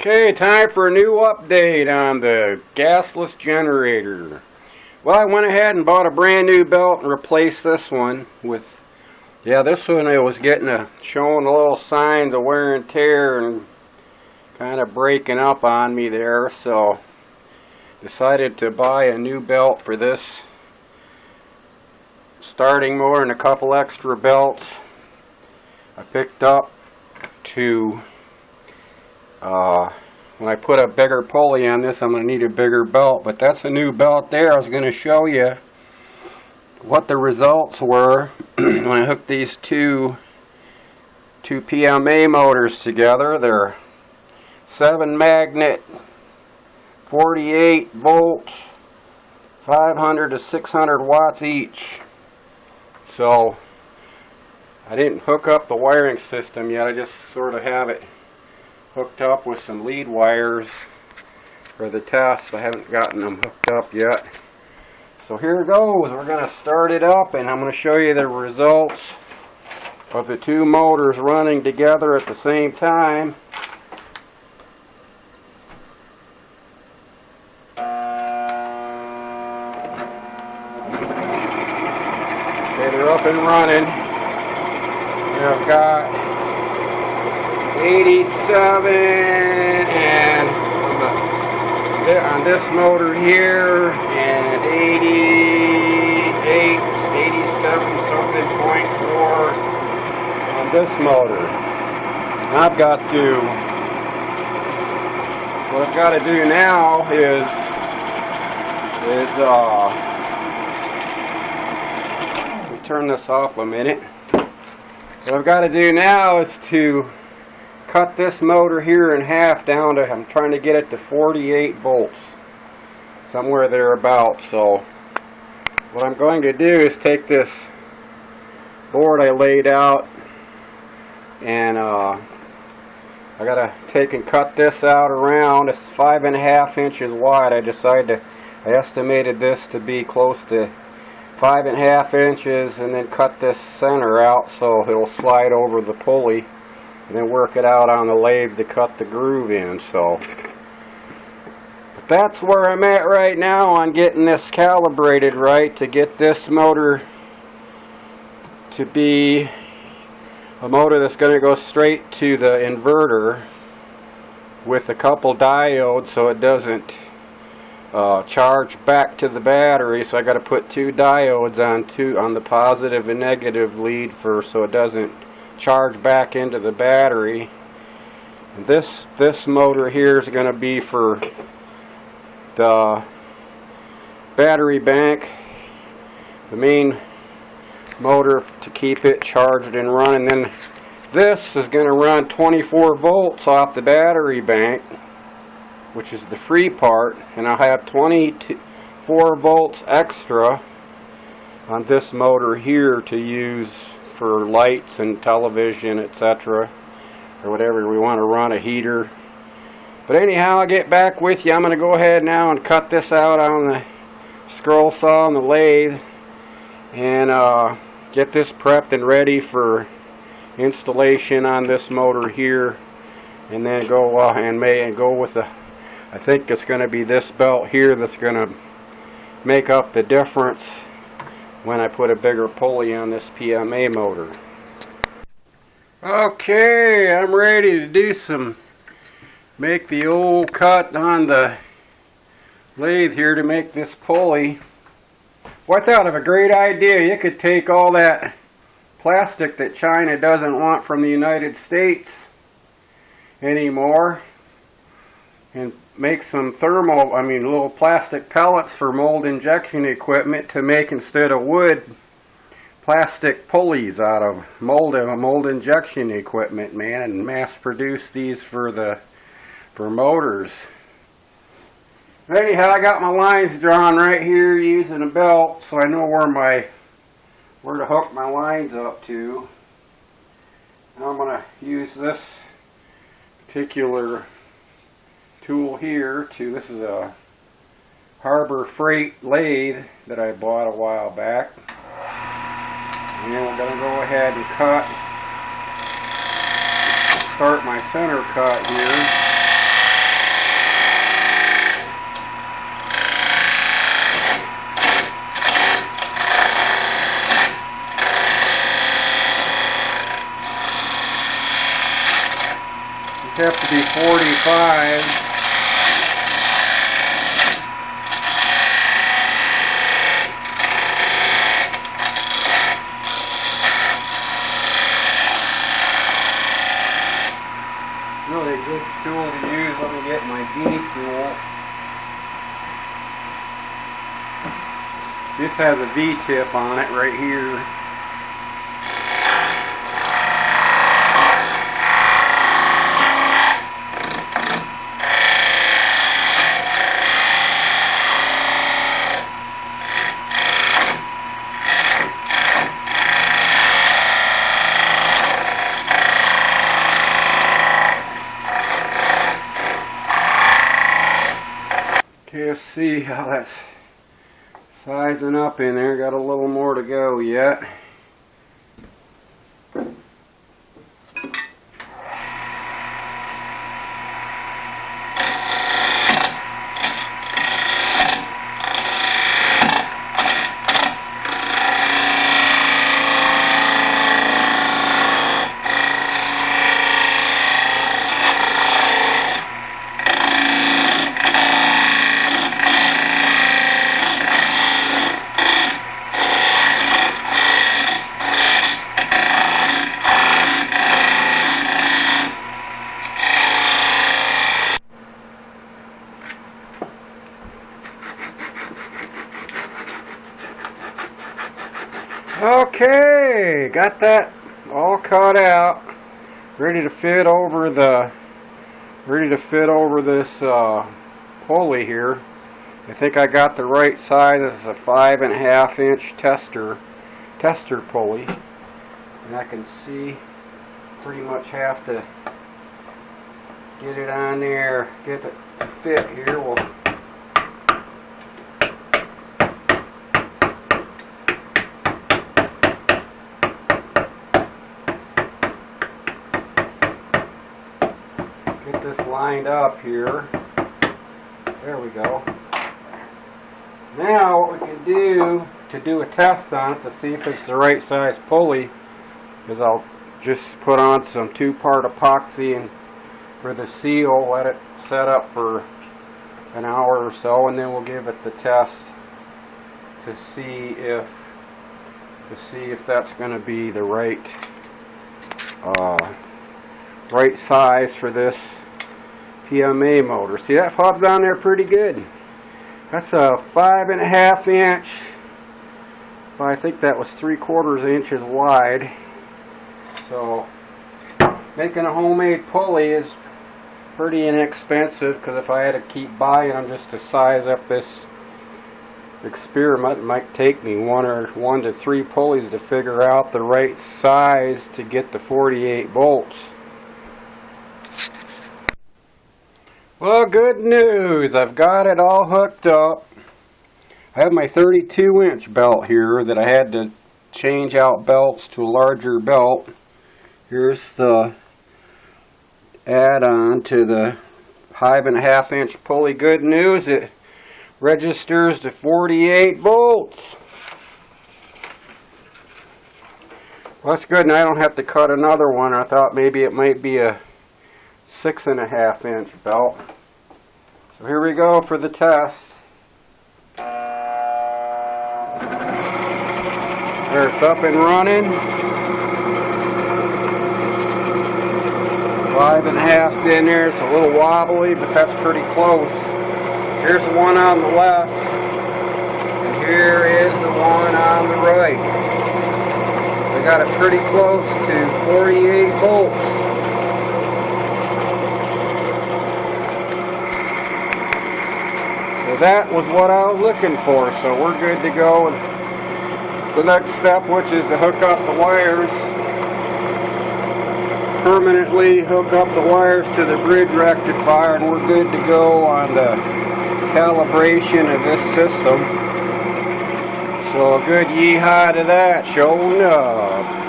Okay, time for a new update on the gasless generator. Well, I went ahead and bought a brand new belt and replaced this one with, this one I was showing a little signs of wear and tear and kind of breaking up on me there, so decided to buy a new belt for this starting mower and a couple extra belts I picked up to when I put a bigger pulley on this. I'm going to need a bigger belt, but that's a new belt there. I was going to show you what the results were when I hooked these two PMA motors together. They're 7 magnet, 48 volt, 500 to 600 watts each. So I didn't hook up the wiring system yet. I just sort of have it hooked up with some lead wires for the test. I haven't gotten them hooked up yet. So here goes. We're going to start it up and I'm going to show you the results of the two motors running together at the same time. Okay, they're up and running. Here I've got 87 and on this motor here, and 88, 87 something .4 on this motor. What I've got to do now is let me turn this off a minute. What I've got to do now is to cut this motor here in half down to, I'm trying to get it to 48 volts, somewhere thereabouts. So what I'm going to do is take this board I laid out and I gotta take and cut this out around. It's 5.5 inches wide. I estimated this to be close to 5.5 inches, and then cut this center out so it'll slide over the pulley, and then work it out on the lathe to cut the groove in. So but that's where I'm at right now on getting this calibrated right to get this motor to be a motor that's going to go straight to the inverter with a couple diodes so it doesn't charge back to the battery. So I got to put 2 diodes on the positive and negative lead so it doesn't charge back into the battery. And this motor here is going to be for the battery bank, the main motor to keep it charged and running. Then this is going to run 24 volts off the battery bank, which is the free part, and I'll have 24 volts extra on this motor here to use for lights and television, etc., or whatever we want to run, a heater. But anyhow, I'll get back with you. I'm going to go ahead now and cut this out on the scroll saw and the lathe and get this prepped and ready for installation on this motor here, and then go with the, I think it's going to be this belt here that's going to make up the difference when I put a bigger pulley on this PMA motor. Okay, I'm ready to make the old cut on the lathe here to make this pulley. Well, I thought of a great idea. You could take all that plastic that China doesn't want from the United States anymore and make some little plastic pellets for mold injection equipment to make, instead of wood, plastic pulleys out of mold injection equipment, man, and mass produce these for motors. Anyhow, I got my lines drawn right here using a belt, so I know where to hook my lines up to. Now I'm going to use this particular tool here this is a Harbor Freight lathe that I bought a while back. And then we're going to go ahead and start my center cut here. have to be 45. Really good tool to use. Let me get my V tool. This has a V-tip on it right here. Okay, let's see how that's sizing up in there. Got a little more to go yet. Okay, got that all cut out, ready to fit over this pulley here. I think I got the right size. This is a 5.5 inch tester pulley, and I can see pretty much have to get it on there, get it to fit here. We'll get this lined up here. There we go. Now what we can do to do a test on it to see if it's the right size pulley is I'll just put on some 2-part epoxy and for the seal, let it set up for an hour or so, and then we'll give it the test to see if that's going to be the right size for this PMA motor. See, that fob's on there pretty good. That's a 5.5 inch by, I think that was 3/4 inches wide. So making a homemade pulley is pretty inexpensive, because if I had to keep buying them just to size up this experiment, it might take me 1 to 3 pulleys to figure out the right size to get the 48 bolts. Well, good news, I've got it all hooked up. I have my 32-inch belt here that I had to change out belts to a larger belt. Here's the add-on to the 5.5 inch pulley. Good news, it registers to 48 volts. Well, that's good, and I don't have to cut another one. I thought maybe it might be a 6.5 inch belt. So here we go for the test. There, it's up and running. 5.5 in there. It's a little wobbly, but that's pretty close. Here's the one on the left, and here is the one on the right. We got it pretty close to 48 volts. So that was what I was looking for, so we're good to go with the next step, which is to hook up the wires, permanently hook up the wires to the bridge rectifier, and we're good to go on the calibration of this system. So a good yeehaw to that, showing up.